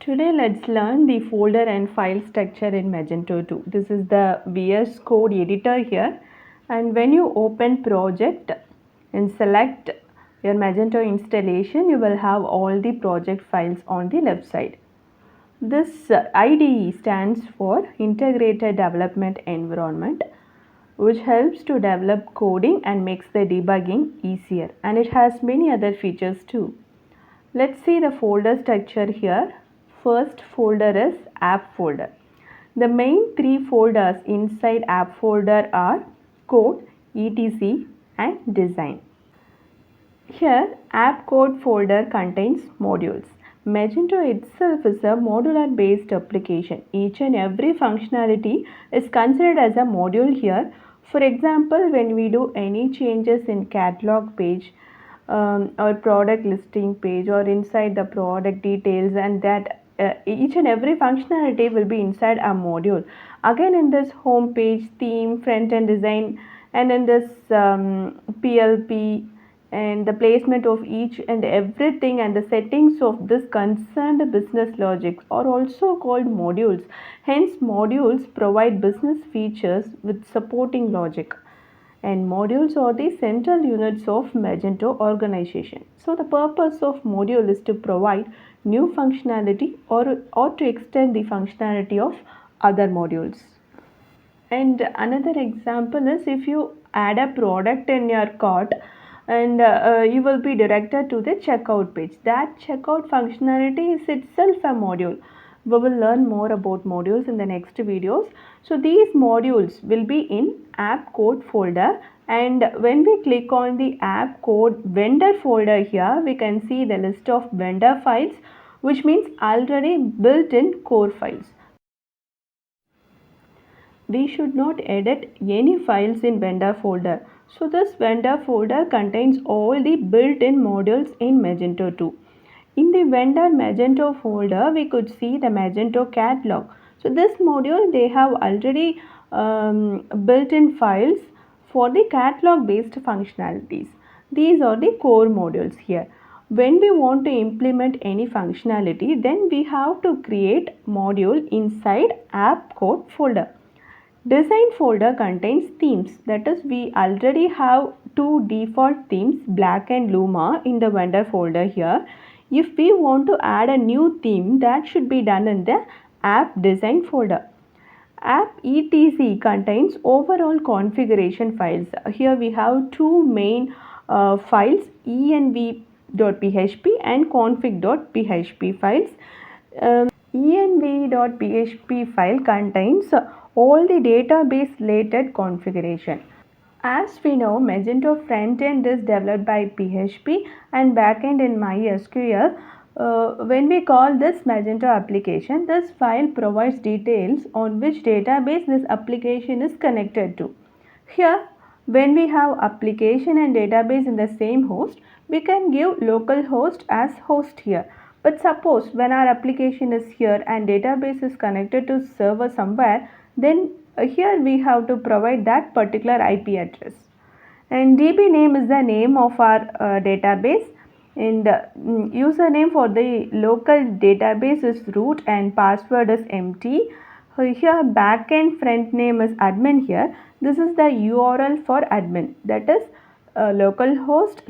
Today let's learn the folder and file structure in Magento 2. This is the VS Code editor here, and when you open project and select your Magento installation, you will have all the project files on the left side. This IDE stands for Integrated Development Environment, which helps to develop coding and makes the debugging easier, and it has many other features too. Let's see the folder structure here. First folder is app folder. The main three folders inside app folder are code, etc and design. Here app code folder contains modules. Magento itself is a modular based application. Each and every functionality is considered as a module here. For example, when we do any changes in catalog page, or product listing page, or inside the product details, and that each and every functionality will be inside a module. Again, in this home page, theme, front end design, and in this PLP, and the placement of each and everything and the settings of this concerned business logics are also called modules. Hence, modules provide business features with supporting logic, and modules are the central units of Magento organization. So the purpose of module is to provide new functionality or to extend the functionality of other modules. And another example is if you add a product in your cart, and you will be directed to the checkout page. That checkout functionality is itself a module. We will learn more about modules in the next videos. So these modules will be in app code folder, and when we click on the app code vendor folder here, we can see the list of vendor files, which means already built-in core files. We should not edit any files in vendor folder. So this vendor folder contains all the built-in modules in Magento 2. In the vendor Magento folder, we could see the Magento catalog. So this module, they have already built-in files for the catalog based functionalities. These are the core modules here. When we want to implement any functionality, then we have to create module inside app code folder. Design folder contains themes, that is, we already have two default themes, Black and Luma, in the vendor folder here. If we want to add a new theme, that should be done in the app design folder. App etc contains overall configuration files. Here we have two main files, env.php and config.php files. env.php file contains all the database related configuration. As we know, Magento frontend is developed by PHP and backend in MySQL. When we call this Magento application, this file provides details on which database this application is connected to. Here, when we have application and database in the same host, we can give localhost as host here. But suppose when our application is here and database is connected to server somewhere, then here we have to provide that particular IP address. And DB name is the name of our database, and username for the local database is root and password is empty. Here backend front name is admin here. This is the URL for admin, that is localhost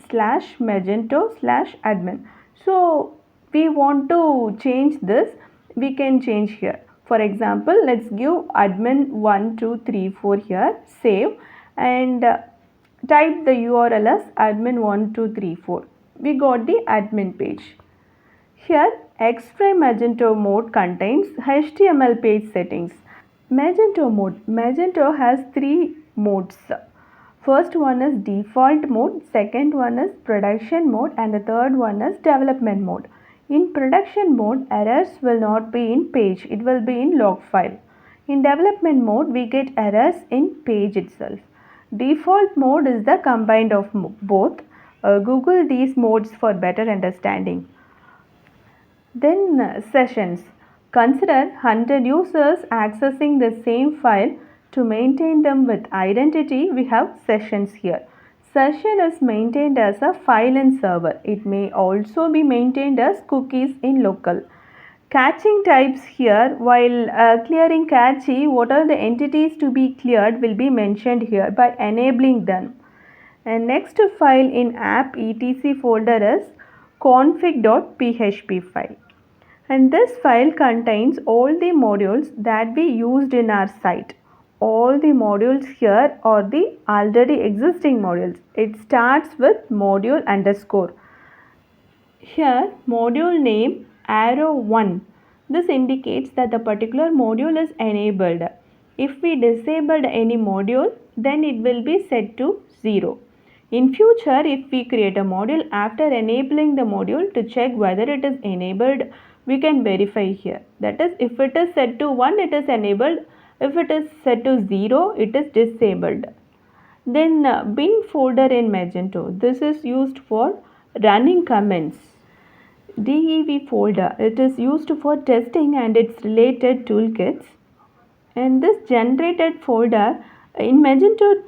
/magento/admin. So we want to change this, we can change here. For example, let's give admin1234 here, save, and type the URL as admin1234. We got the admin page. Here, Xframe Magento mode contains HTML page settings. Magento mode. Magento has three modes. First one is default mode, second one is production mode, and the third one is development mode. In production mode, errors will not be in page, it will be in log file. In development mode, we get errors in page itself. Default mode is the combined of both. Google these modes for better understanding. Then sessions. Consider 100 users accessing the same file. To maintain them with identity, we have sessions here. Session is maintained as a file in server. It may also be maintained as cookies in local. Catching types here, while clearing cache, what are the entities to be cleared will be mentioned here by enabling them. And next file in app etc folder is config.php file. And this file contains all the modules that we used in our site. All the modules here are the already existing modules. It starts with module underscore. Here module name arrow 1. This indicates that the particular module is enabled. If we disabled any module, then it will be set to 0. In future, if we create a module after enabling the module to check whether it is enabled, we can verify here. That is, if it is set to 1, it is enabled. If it is set to 0, it is disabled. Then bin folder in Magento. This is used for running comments. DEV folder. It is used for testing and its related toolkits. And this generated folder in Magento,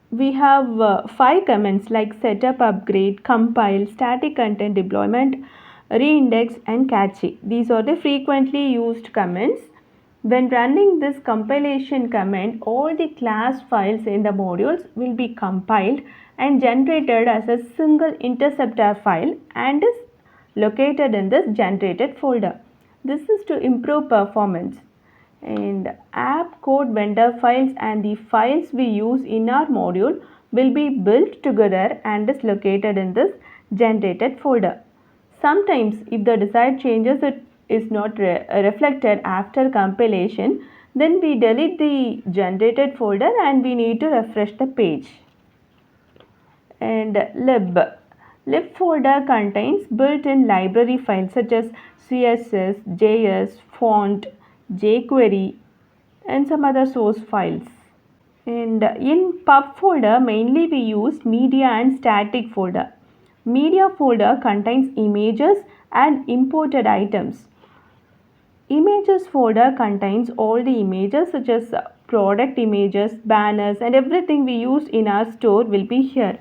we have 5 comments like setup, upgrade, compile, static content deployment, reindex and cache. These are the frequently used comments. When running this compilation command, all the class files in the modules will be compiled and generated as a single interceptor file and is located in this generated folder. This is to improve performance. And app code vendor files and the files we use in our module will be built together and is located in this generated folder. Sometimes if the desired changes is not reflected after compilation, then we delete the generated folder and we need to refresh the page. And lib. Lib folder contains built-in library files such as CSS, JS, font, jQuery and some other source files. And in pub folder mainly we use media and static folder. Media folder contains images and imported items. Images folder contains all the images such as product images, banners and everything we use in our store will be here.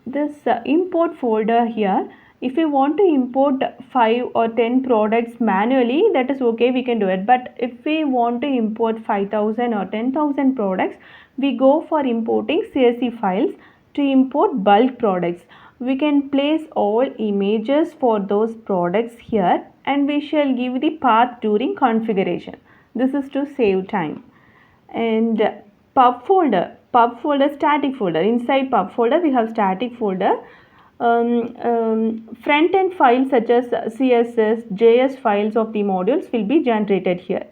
This import folder here, if you want to import 5 or 10 products manually, that is okay, we can do it. But if we want to import 5,000 or 10,000 products, we go for importing CSV files to import bulk products. We can place all images for those products here and we shall give the path during configuration. This is to save time. And pub folder static folder. Inside pub folder we have static folder. Front end files such as CSS, JS files of the modules will be generated here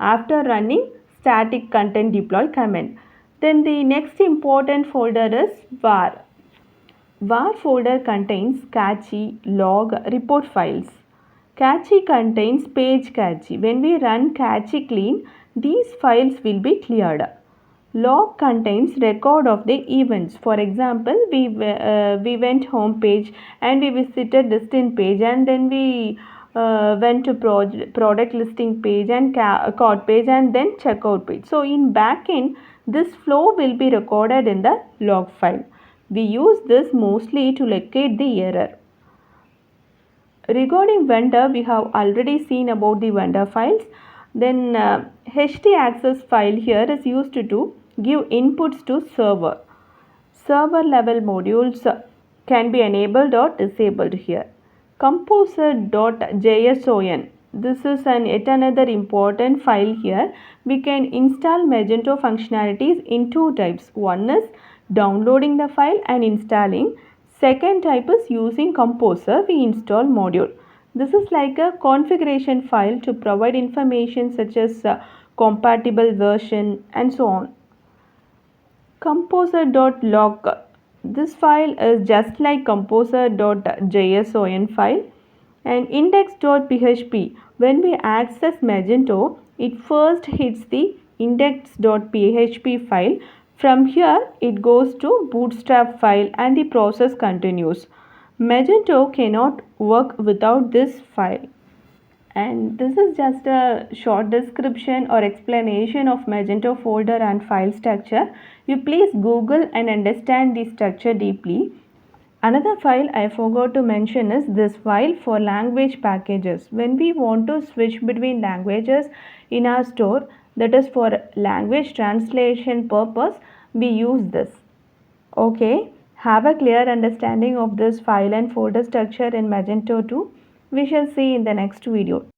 after running static content deploy command. Then the next important folder is var. Var folder contains cache, log, report files. Cache contains page cache. When we run cache clean, these files will be cleared. Log contains record of the events. For example, we went home page and we visited listing page and then we went to product listing page and cart page and then checkout page. So in backend, this flow will be recorded in the log file. We use this mostly to locate the error. Regarding vendor, we have already seen about the vendor files. Then htaccess file here is used to give inputs to server. Server level modules can be enabled or disabled here. Composer.json. This is yet another important file here. We can install Magento functionalities in 2 types. One is downloading the file and installing. Second type is using Composer, we install module. This is like a configuration file to provide information such as compatible version and so on. Composer.log. This file is just like composer.json file. And index.php. When we access Magento, it first hits the index.php file. From here, it goes to bootstrap file and the process continues. Magento cannot work without this file. And this is just a short description or explanation of Magento folder and file structure. You please Google and understand the structure deeply. Another file I forgot to mention is this file for language packages. When we want to switch between languages in our store, that is for language translation purpose, we use this. Okay, have a clear understanding of this file and folder structure in Magento 2. We shall see in the next video.